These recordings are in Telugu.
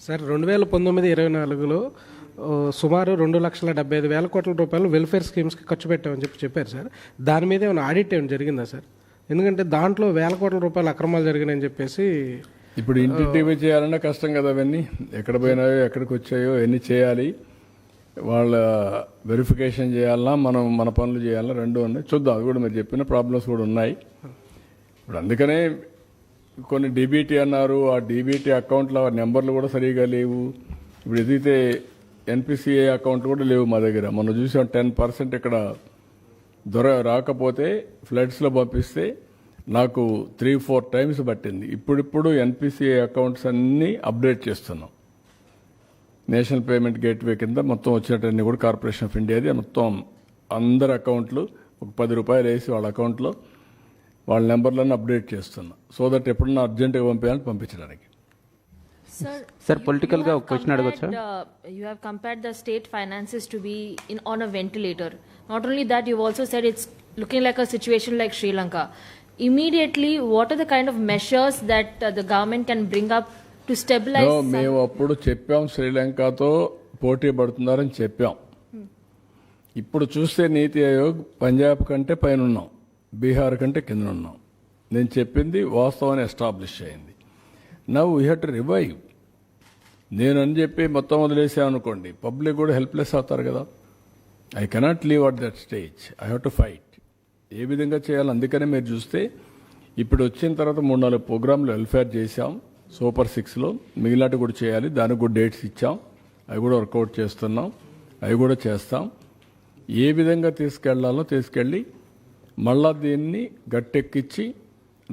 సార్ 2019-24లో సుమారు 2,75,000 కోట్ల రూపాయలు వెల్ఫేర్ స్కీమ్స్కి ఖర్చు పెట్టామని చెప్పారు సార్. దాని మీద ఏమైనా ఆడిట్ ఏమైనా జరిగిందా సార్? ఎందుకంటే దాంట్లో 1,000 కోట్ల రూపాయలు అక్రమాలు జరిగినాయని చెప్పేసి. ఇప్పుడు ఇంటింటివి చేయాలన్నా కష్టం కదా, అవన్నీ ఎక్కడ పోయినాయో ఎక్కడికి వచ్చాయో ఎన్ని చేయాలి, వాళ్ళ వెరిఫికేషన్ చేయాలన్నా మనం మన పనులు చేయాలన్నా రెండు ఉన్నాయి. చూద్దాం, అది కూడా మీరు చెప్పిన ప్రాబ్లమ్స్ కూడా ఉన్నాయి. ఇప్పుడు అందుకనే కొన్ని డీబీటీ అన్నారు, ఆ డీబీటీ అకౌంట్ల నెంబర్లు కూడా సరిగా లేవు. ఇప్పుడు ఎదిగితే ఎన్పిసిఐ అకౌంట్ కూడా లేవు మా దగ్గర. మనం చూసాం 10% ఇక్కడ రాకపోతే ఫ్లడ్స్లో పంపిస్తే నాకు 3-4 టైమ్స్ పట్టింది. ఇప్పుడిప్పుడు ఎన్పిసిఐ అకౌంట్స్ అన్నీ అప్డేట్ చేస్తున్నాం. నేషనల్ పేమెంట్ గేట్వే కింద మొత్తం వచ్చినట్టన్నీ కూడా కార్పొరేషన్ ఆఫ్ ఇండియాది మొత్తం అందరి అకౌంట్లు ఒక 10 రూపాయలు వేసి వాళ్ళ అకౌంట్లో వాళ్ళ నెంబర్లను అప్డేట్ చేస్తున్నా. సో దట్ ఎప్పుడన్నా అర్జెంటుగా పంపించడానికి. Sir, political ga question adagachcha. You have compared the state finances to be on a ventilator. Not only that, you've also said it's looking like a situation like Sri Lanka. Immediately, what are the kind of measures that the government can bring up to stabilize? No, మేము అప్పుడు చెప్పాం శ్రీలంకతో పోటీ పడుతున్నారని చెప్పాం. ఇప్పుడు చూస్తే నీతి ఆయోగ్ పంజాబ్ కంటే పైన ఉన్నాం, బీహార్ కంటే కింద ఉన్నాం. నేను చెప్పింది వాస్తవాన్ని ఎస్టాబ్లిష్ అయింది. Now we have to revive. నేను అని చెప్పి మొత్తం వదిలేసామనుకోండి, పబ్లిక్ కూడా హెల్ప్లెస్ అవుతారు కదా. I cannot leave at that stage. I have to fight. ఏ విధంగా చేయాలి? అందుకనే మీరు చూస్తే ఇప్పుడు వచ్చిన తర్వాత 3-4 ప్రోగ్రాంలు వెల్ఫేర్ చేశాం సూపర్ 6లో. మిగిలినట్టు కూడా చేయాలి, దానికి కూడా డేట్స్ ఇచ్చాం. అవి కూడా వర్కౌట్ చేస్తున్నాం, అవి కూడా చేస్తాం. ఏ విధంగా తీసుకెళ్లాలో తీసుకెళ్ళి మళ్ళా దీన్ని గట్టెక్కించి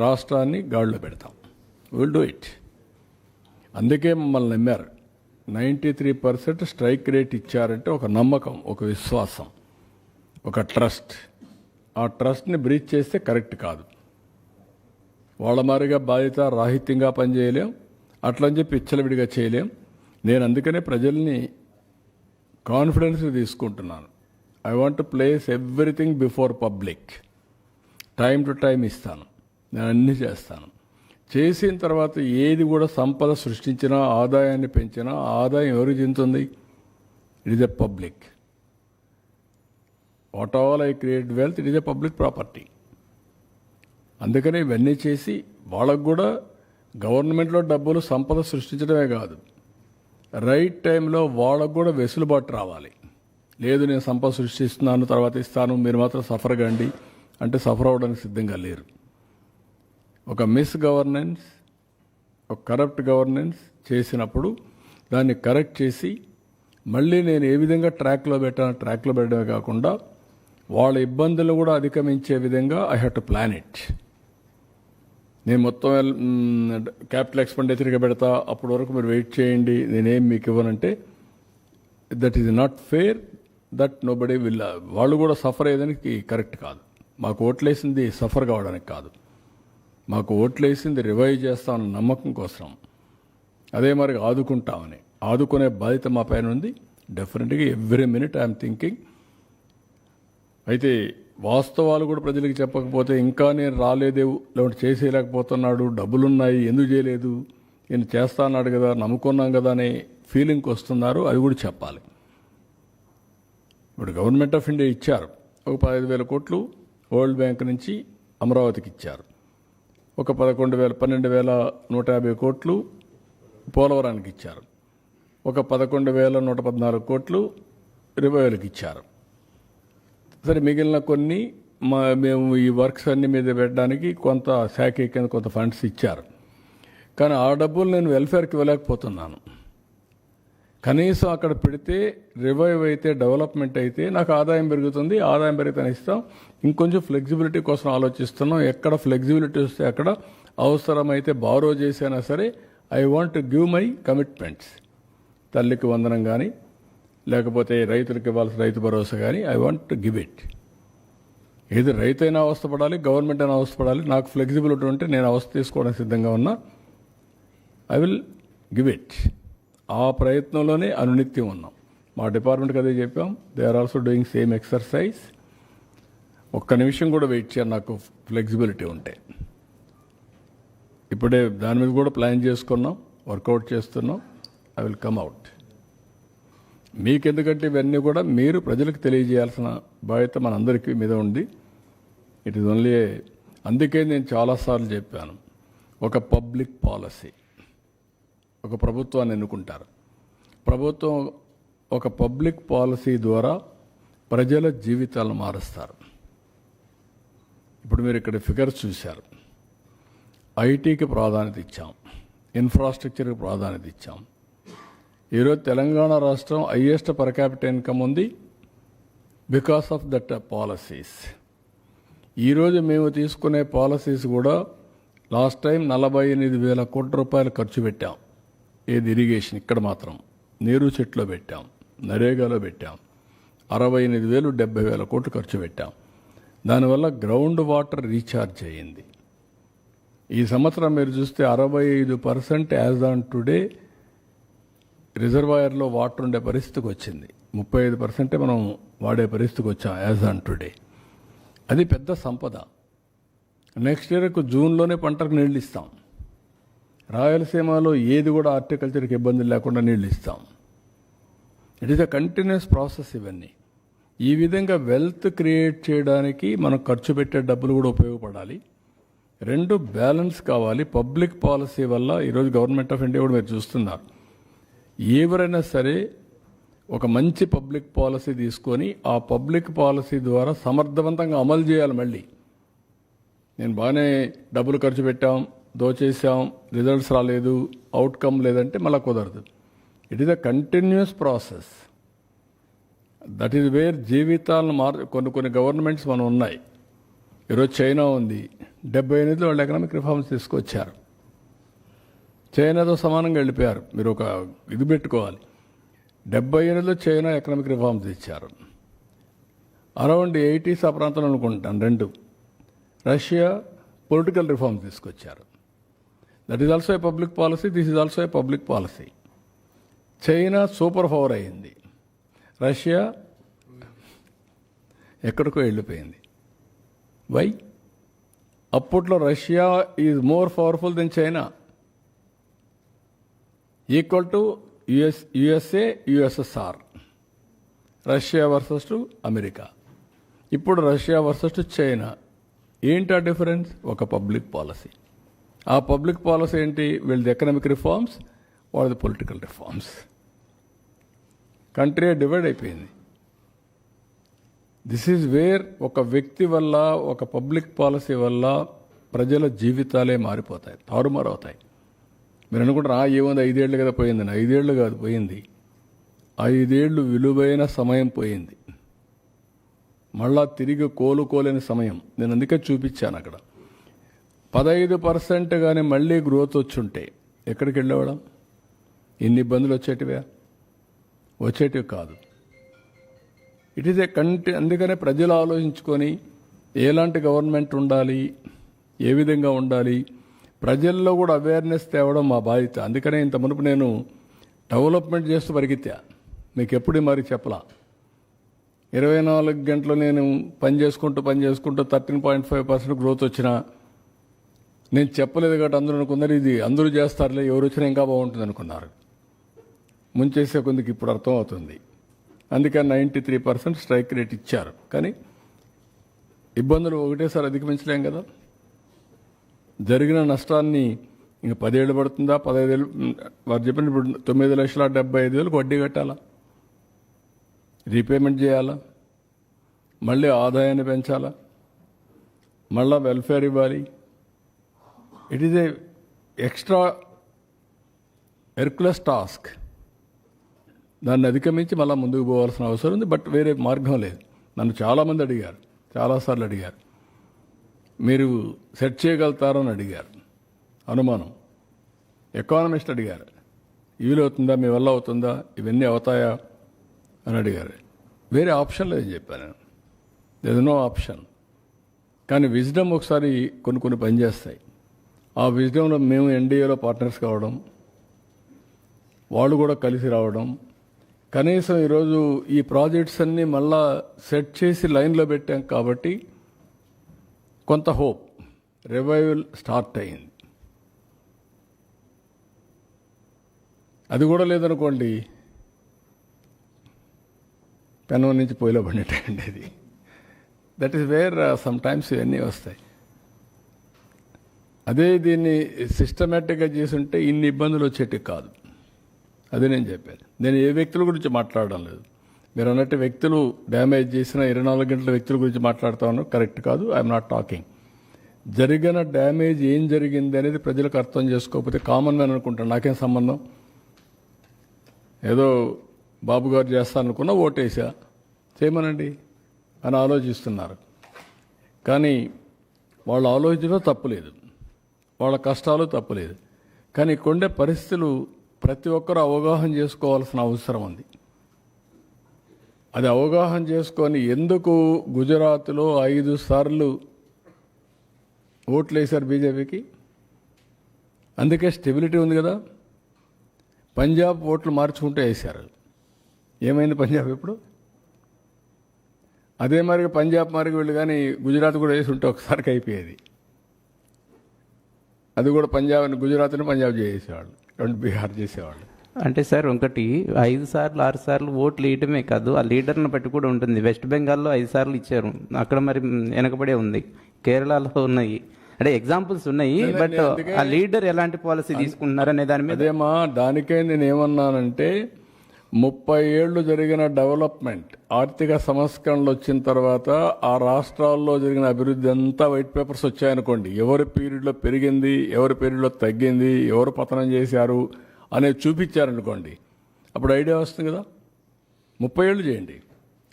రాష్ట్రాన్ని గాడిలో పెడతాం. Will do it. అందుకే మమ్మల్ని నమ్మారు. 93% స్ట్రైక్ రేట్ ఇచ్చారంటే ఒక నమ్మకం, ఒక విశ్వాసం, ఒక ట్రస్ట్. ఆ ట్రస్ట్ని బ్రీచ్ చేస్తే కరెక్ట్ కాదు. వాళ్ళ మారిగా బాధ్యత రాహిత్యంగా పనిచేయలేం, అట్లని చెప్పి ఇచ్చలవిడిగా చేయలేం. నేను అందుకనే ప్రజల్ని కాన్ఫిడెన్స్ తీసుకుంటున్నాను. I want to place everything before public. Time to time ఇస్తాను, నేను అన్నీ చేస్తాను. చేసిన తర్వాత ఏది కూడా సంపద సృష్టించినా, ఆదాయాన్ని పెంచినా ఆదాయం ఎవరికి చెందుతుంది? It is a public. What all I create wealth, it is a public property. అందుకని ఇవన్నీ చేసి వాళ్ళకు కూడా గవర్నమెంట్లో డబ్బులు సంపద సృష్టించడమే కాదు, రైట్ టైంలో వాళ్ళకు కూడా వెసులుబాటు రావాలి. లేదు నేను సంపద సృష్టిస్తున్నాను తర్వాత ఇస్తాను, మీరు మాత్రం సఫర్ కండి అంటే సఫర్ అవ్వడానికి సిద్ధంగా లేరు. ఒక మిస్ గవర్నెన్స్, ఒక కరప్ట్ గవర్నెన్స్ చేసినప్పుడు దాన్ని కరెక్ట్ చేసి మళ్ళీ నేను ఏ విధంగా ట్రాక్లో పెట్టడమే కాకుండా వాళ్ళ ఇబ్బందులు కూడా అధిగమించే విధంగా I have to plan it. నేను మొత్తం క్యాపిటల్ ఎక్స్పెండిచర్గా పెడతా, అప్పటి వరకు మీరు వెయిట్ చేయండి, నేనేం మీకు ఇవ్వనంటే that is not fair. That nobody will. వాళ్ళు కూడా సఫర్ అయ్యేదానికి కరెక్ట్ కాదు. మాకు ఓట్లేసింది సఫర్ కావడానికి కాదు, మాకు ఓట్లేసింది రివైవ్ చేస్తామన్న నమ్మకం కోసం. అదే మరి ఆదుకుంటామని, ఆదుకునే బాధ్యత మా పైన ఉంది. డెఫినెట్గా ఎవ్రీ మినిట్ ఐఎమ్ థింకింగ్. అయితే వాస్తవాలు కూడా ప్రజలకు చెప్పకపోతే ఇంకా నేను రాలేదేవు, లేకుంటే చేసేయలేకపోతున్నాడు, డబ్బులున్నాయి ఎందుకు చేయలేదు, నేను చేస్తా అన్నాడు కదా, నమ్ముకున్నాం కదా అనే ఫీలింగ్కి వస్తున్నారు. అది కూడా చెప్పాలి. ఇప్పుడు గవర్నమెంట్ ఆఫ్ ఇండియా ఇచ్చారు ఒక 15,000 కోట్లు, వరల్డ్ బ్యాంక్ నుంచి అమరావతికి ఇచ్చారు. ఒక 12,150 కోట్లు పోలవరానికి ఇచ్చారు. ఒక 11,114 కోట్లు రివైవల్కి ఇచ్చారు. సరే, మిగిలిన కొన్ని మేము ఈ వర్క్స్ అన్ని మీద పెట్టడానికి కొంత శాఖ కింద కొంత ఫండ్స్ ఇచ్చారు. కానీ ఆ డబ్బులు నేను వెల్ఫేర్కి ఇవ్వలేకపోతున్నాను. కనీసం అక్కడ పెడితే రివైవ్ అయితే, డెవలప్మెంట్ అయితే నాకు ఆదాయం పెరుగుతుంది. ఆదాయం పెరిగితే ఇస్తాం. ఇంకొంచెం ఫ్లెక్సిబిలిటీ కోసం ఆలోచిస్తున్నాం. ఎక్కడ ఫ్లెక్సిబిలిటీ వస్తే అక్కడ అవసరమైతే బారో చేసైనా సరే I want to give my commitments. తల్లికి వందనం కానీ, లేకపోతే రైతులకు ఇవ్వాల్సిన రైతు భరోసా కానీ I want to give it. ఏది రైతైనా అవస్థపడాలి, గవర్నమెంట్ అయినా అవస్థపడాలి. నాకు ఫ్లెక్సిబిలిటీ ఉంటే నేను అవస్థ తీసుకోవడానికి సిద్ధంగా ఉన్నా. I will give it. ఆ ప్రయత్నంలోనే అనునిత్యం ఉన్నాం. మా డిపార్ట్మెంట్కి అదే చెప్పాం. They are also doing same exercise. ఒక్క నిమిషం కూడా వెయిట్ చేయాలి నాకు ఫ్లెక్సిబిలిటీ ఉంటే. ఇప్పుడే దాని మీద కూడా ప్లాన్ చేసుకున్నాం, వర్కౌట్ చేస్తున్నాం. I will come out. మీకెందుకంటే ఇవన్నీ కూడా మీరు ప్రజలకు తెలియజేయాల్సిన బాధ్యత మనందరికీ మీద ఉంది. ఇట్ ఈజ్ ఓన్లీ, అందుకే నేను చాలాసార్లు చెప్పాను, ఒక పబ్లిక్ పాలసీ, ఒక ప్రభుత్వాన్ని ఎన్నుకుంటారు. ప్రభుత్వం ఒక పబ్లిక్ పాలసీ ద్వారా ప్రజల జీవితాలను మారుస్తారు. ఇప్పుడు మీరు ఇక్కడ ఫిగర్స్ చూశారు. ఐటీకి ప్రాధాన్యత ఇచ్చాం, ఇన్ఫ్రాస్ట్రక్చర్కి ప్రాధాన్యత ఇచ్చాం. ఈరోజు తెలంగాణ రాష్ట్రం హైయెస్ట్ పర్ క్యాపిటల్ ఇన్కమ్ ఉంది బికాస్ ఆఫ్ దట్ పాలసీస్. ఈరోజు మేము తీసుకునే పాలసీస్ కూడా లాస్ట్ టైం 48,000 కోట్ల రూపాయలు ఖర్చు పెట్టాం. ఏది ఇరిగేషన్, ఇక్కడ మాత్రం నీరు చెట్లో పెట్టాం, నరేగాలో పెట్టాం. 68,000 70,000 కోట్లు ఖర్చు పెట్టాం. దానివల్ల గ్రౌండ్ వాటర్ రీఛార్జ్ అయ్యింది. ఈ సంవత్సరం మీరు చూస్తే 65% యాజ్ ఆన్ టుడే రిజర్వాయర్లో వాటర్ ఉండే పరిస్థితికి వచ్చింది. 35% మనం వాడే పరిస్థితికి వచ్చాం యాజ్ ఆన్ టుడే. అది పెద్ద సంపద. నెక్స్ట్ ఇయర్కు జూన్లోనే పంటకు నీళ్ళు ఇస్తాం. రాయలసీమలో ఏది కూడా హార్టికల్చర్కి ఇబ్బంది లేకుండా నీళ్ళు ఇస్తాం. It is a continuous process. ఇవన్నీ ఈ విధంగా వెల్త్ క్రియేట్ చేయడానికి మనం ఖర్చు పెట్టే డబ్బులు కూడా ఉపయోగపడాలి. రెండు బ్యాలెన్స్ కావాలి. పబ్లిక్ పాలసీ వల్ల ఈరోజు గవర్నమెంట్ ఆఫ్ ఇండియా కూడా మీరు చూస్తున్నారు, ఎవరైనా సరే ఒక మంచి పబ్లిక్ పాలసీ తీసుకొని ఆ పబ్లిక్ పాలసీ ద్వారా సమర్థవంతంగా అమలు చేయాలి. మళ్ళీ నేను బాగానే డబ్బులు ఖర్చు పెట్టాం, దోచేసాం, రిజల్ట్స్ రాలేదు, అవుట్కమ్ లేదంటే మళ్ళీ కుదరదు. It is a continuous process. That is wear జీవితాలను కొన్ని గవర్నమెంట్స్ మనం ఉన్నాయి. ఈరోజు చైనా ఉంది, 78లో వాళ్ళు ఎకనామిక్ రిఫార్మ్స్ తీసుకొచ్చారు. చైనాతో సమానంగా వెళ్ళిపోయారు. మీరు ఒక ఇది పెట్టుకోవాలి, 78లో చైనా ఎకనామిక్ రిఫార్మ్స్ ఇచ్చారు. అరౌండ్ 80s ఆ ప్రాంతంలో అనుకుంటాను రెండు. రష్యా పొలిటికల్ రిఫార్మ్స్ తీసుకొచ్చారు. That is also a public policy, this is also a public policy. China super power అయింది, రష్యా ఎక్కడికో వెళ్ళిపోయింది. వై? అప్పట్లో Russia is more powerful than China, equal to USA USSR, Russia versus to America. ఇప్పుడు రష్యా వర్సెస్ టు చైనా. ఏంటి ఆ డిఫరెన్స్? ఒక పబ్లిక్ పాలసీ. ఆ పబ్లిక్ పాలసీ ఏంటి? వీళ్ళది ఎకనామిక్ రిఫార్మ్స్, వాళ్ళది పొలిటికల్ రిఫార్మ్స్. కంట్రీ డివైడ్ అయిపోయింది. దిస్ ఈజ్ వేర్ ఒక వ్యక్తి వల్ల, ఒక పబ్లిక్ పాలసీ వల్ల ప్రజల జీవితాలే మారిపోతాయి, తారుమారు అవుతాయి. మీరు అనుకుంటారు ఏముంది 5 ఏళ్ళు కదా పోయిందని. 5 ఏళ్ళు కాదు పోయింది, 5 ఏళ్ళు విలువైన సమయం పోయింది. మళ్ళా తిరిగి కోలుకోలేని సమయం. నేను అందుకే చూపించాను అక్కడ 15% కానీ మళ్ళీ గ్రోత్ వచ్చుంటే ఎక్కడికి వెళ్ళేవాళ్ళం? ఇన్ని ఇబ్బందులు వచ్చేటివి కాదు. ఇట్ ఈస్ ఏ అందుకనే ప్రజలు ఆలోచించుకొని ఎలాంటి గవర్నమెంట్ ఉండాలి, ఏ విధంగా ఉండాలి, ప్రజల్లో కూడా అవేర్నెస్ తేవడం మా బాధ్యత. అందుకనే ఇంత మునుపు నేను డెవలప్మెంట్ చేస్తూ పరిగెత్తా. మీకు ఎప్పుడు మరి చెప్పలా. 24 గంటలు నేను పని చేసుకుంటూ 13.5% గ్రోత్ వచ్చినా నేను చెప్పలేదు కాబట్టి అందరూ అనుకున్నారు ఇది అందరూ చేస్తారులే, ఎవరు వచ్చినా ఇంకా బాగుంటుంది అనుకున్నారు. ముంచేసే కొందికి ఇప్పుడు అర్థం అవుతుంది. అందుకని 93% స్ట్రైక్ రేట్ ఇచ్చారు. కానీ ఇబ్బందులు ఒకటేసారి అధిగమించలేం కదా. జరిగిన నష్టాన్ని ఇంక 10 ఏళ్ళు పడుతుందా, 15 ఏళ్ళు? వారు చెప్పిన ఇప్పుడు 9,75,000 వడ్డీ కట్టాలా, రీపేమెంట్ చేయాలా, మళ్ళీ ఆదాయాన్ని పెంచాలా, మళ్ళా వెల్ఫేర్ ఇవ్వాలి. It is a extra Hercules task. దాన్ని అధిగమించి మళ్ళీ ముందుకు పోవాల్సిన అవసరం ఉంది. బట్ వేరే మార్గం లేదు. నన్ను చాలామంది అడిగారు, చాలాసార్లు అడిగారు, మీరు సెట్ చేయగలుగుతారని అడిగారు. అనుమానం. ఎకానమిస్ట్ అడిగారు, వీలవుతుందా, మీ వల్ల అవుతుందా, ఇవన్నీ అవుతాయా అని అడిగారు. వేరే ఆప్షన్ లేదని చెప్పాను నేను. There no option. కానీ విజ్డమ్ ఒకసారి కొన్ని పనిచేస్తాయి. ఆ విజ్డమ్లో మేము ఎన్డీఏలో పార్ట్నర్స్ కావడం, వాళ్ళు కూడా కలిసి రావడం, కనీసం ఈరోజు ఈ ప్రాజెక్ట్స్ అన్నీ మళ్ళా సెట్ చేసి లైన్లో పెట్టాం కాబట్టి కొంత హోప్, రివైవల్ స్టార్ట్ అయింది. అది కూడా లేదనుకోండి, పెనం నుంచి పొయ్యిలో పడినట్టండి అది. That is wear some times ఇవన్నీ వస్తాయి. అదే దీన్ని సిస్టమేటిక్గా చేసుంటే ఇన్ని ఇబ్బందులు వచ్చేటి కాదు. అదే నేను చెప్పాను. నేను ఏ వ్యక్తుల గురించి మాట్లాడడం లేదు. మీరు అన్నట్టు వ్యక్తులు డ్యామేజ్ చేసిన 24 గంటల వ్యక్తుల గురించి మాట్లాడుతాను, కరెక్ట్ కాదు. I'm not talking. జరిగిన డ్యామేజ్ ఏం జరిగింది అనేది ప్రజలకు అర్థం చేసుకోకపోతే కామన్ మ్యాన్ అనుకుంటాను, నాకేం సంబంధం, ఏదో బాబు గారు చేస్తాననుకున్నా ఓటేసా, చేయమనండి అని ఆలోచిస్తున్నారు. కానీ వాళ్ళ ఆలోచన తప్పులేదు, వాళ్ళ కష్టాలు తప్పులేదు. కానీ కొండే పరిస్థితులు ప్రతి ఒక్కరూ అవగాహన చేసుకోవాల్సిన అవసరం ఉంది. అది అవగాహన చేసుకొని ఎందుకు గుజరాత్లో 5 సార్లు ఓట్లు వేశారు బీజేపీకి, అందుకే స్టెబిలిటీ ఉంది కదా. పంజాబ్ ఓట్లు మార్చుకుంటూ వేశారు, ఏమైంది పంజాబ్ ఇప్పుడు? అదే మరి పంజాబ్ మరి వీళ్ళు కానీ గుజరాత్ కూడా వేసి ఉంటే ఒకసారికి అయిపోయేది. అది కూడా పంజాబ్ గుజరాత్ని పంజాబ్ చేసేవాళ్ళు, రెండు బీహార్ చేసేవాళ్ళు. అంటే సార్ ఒకటి 5 సార్లు 6 సార్లు ఓట్లు వేయటమే కాదు, ఆ లీడర్ని బట్టి కూడా ఉంటుంది. వెస్ట్ బెంగాల్లో 5 సార్లు ఇచ్చారు, అక్కడ మరి వెనకబడే ఉంది. కేరళలో ఉన్నాయి, అంటే ఎగ్జాంపుల్స్ ఉన్నాయి. బట్ ఆ లీడర్ ఎలాంటి పాలసీ తీసుకుంటున్నారు అనే దాని మీద అదేమా, దానికే నేను ఏమన్నానంటే 30 ఏళ్ళు జరిగిన డెవలప్మెంట్, ఆర్థిక సంస్కరణలు వచ్చిన తర్వాత ఆ రాష్ట్రాల్లో జరిగిన అభివృద్ధి అంతా వైట్ పేపర్స్ వచ్చాయనుకోండి. ఎవరి పీరియడ్లో పెరిగింది, ఎవరి పీరియడ్లో తగ్గింది, ఎవరు పతనం చేశారు అనేది చూపించారనుకోండి, అప్పుడు ఐడియా వస్తుంది కదా. 30 ఏళ్ళు చేయండి,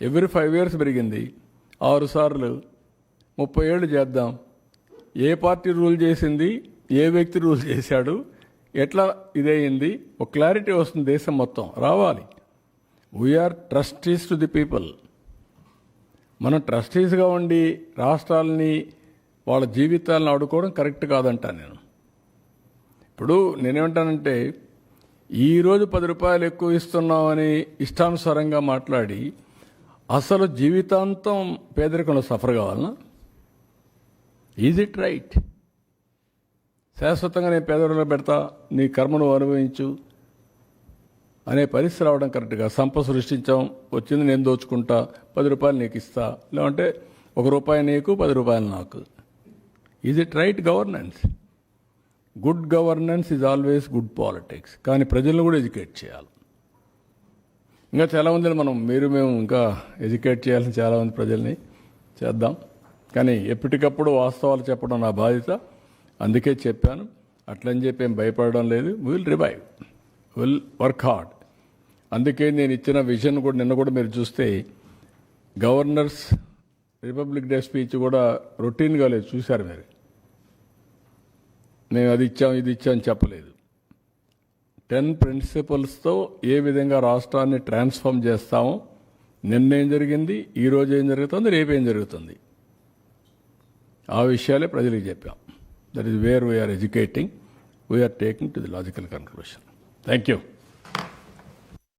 ఎవ్రీ 5 years పెరిగింది, 6 సార్లు 30 ఏళ్ళు చేద్దాం. ఏ పార్టీ రూల్ చేసింది, ఏ వ్యక్తి రూల్ చేశాడు, ఎట్లా ఇదయింది, ఒక క్లారిటీ వస్తుంది. దేశం మొత్తం రావాలి. We are trustees to the people. మనం ట్రస్టీస్గా ఉండి రాష్ట్రాలని వాళ్ళ జీవితాలను ఆడుకోవడం కరెక్ట్ కాదంటాను నేను. ఇప్పుడు నేనేమంటానంటే, ఈరోజు 10 రూపాయలు ఎక్కువ ఇస్తున్నామని ఇష్టానుసారంగా మాట్లాడి అసలు జీవితాంతం పేదరికంలో సఫర్ కావాలన్నా? Is it right? శాశ్వతంగా నేను పేదరికంలో పెడతా, నీ కర్మను అనుభవించు అనే పరిస్థితి రావడం కరెక్ట్గా. సంపద సృష్టించాం, వచ్చింది నేను దోచుకుంటా, 10 రూపాయలు నీకు ఇస్తా, లేదంటే 1 రూపాయి నీకు 10 రూపాయలు నాకు. Is it right governance? Good governance is always good politics. కానీ ప్రజలను కూడా ఎడ్యుకేట్ చేయాలి. ఇంకా చాలామందిని మేము ఇంకా ఎడ్యుకేట్ చేయాలని చాలామంది ప్రజల్ని చేద్దాం. కానీ ఎప్పటికప్పుడు వాస్తవాలు చెప్పడం నా బాధ్యత. అందుకే చెప్పాను, అట్లని చెప్పి ఏం భయపడడం లేదు. Will revive, will work hard. అందుకే నేను ఇచ్చిన విజన్ కూడా నిన్న కూడా మీరు చూస్తే గవర్నర్స్ రిపబ్లిక్ డే స్పీచ్ కూడా రొటీన్గా లేదు, చూశారు మీరు. మేము అది ఇచ్చాం ఇది ఇచ్చాం చెప్పలేదు. 10 ప్రిన్సిపల్స్తో ఏ విధంగా రాష్ట్రాన్ని ట్రాన్స్ఫార్మ్ చేస్తామో, నిన్నేం జరిగింది, ఈరోజు ఏం జరుగుతుంది, రేపేం జరుగుతుంది, ఆ విషయాలే ప్రజలకు చెప్పాం. That is where we are educating, we are taking to the logical conclusion. Thank you.